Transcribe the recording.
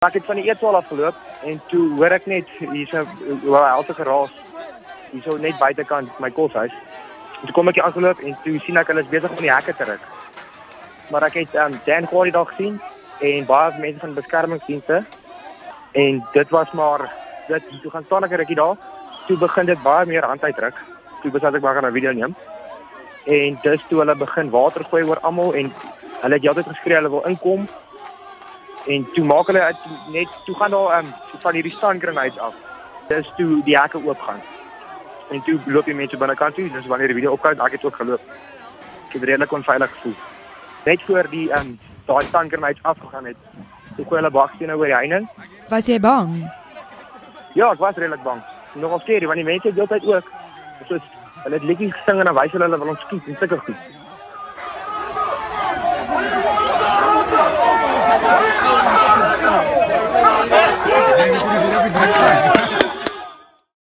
ek het van die eetsaal afgeloop en toe hoor ek net hierso helse geraas hierso net buitekant my koshuis. Toe kom ek hier aangeloop en toe sien ek hulle is besig om die hekke te ruk. Maar ek het Dan Quali daar gesien en baie mense van beskermingsdienste en dit was maar dit toe gaan staan ek 'n rukkie daar. Toe begin dit baie meer hand uitdruk. Toe besluit ek maar gaan 'n video neem. En dis toe hulle begin water gooi oor almal en hulle het heeltyd geskree hulle wil inkom. En toe maak hulle net toe gaan daar van hierdie stun grenades af. Dis toe die hekke oop gaan. En toe loop die mense binnekant toe, dis wanneer die video opkom, ek het ook geloop. Ek het redelik onveilig gevoel. Net voor die daai stun grenades afgegaan het, toe gooi hulle bakstene oor die heining. Was jy bang? Ja, ek was redelik bang. Nogal skeer, want die mense het heeltyd ook soos hulle het liedjies gesing en dan wys hulle wil ons skiet en sulke goed. Ja,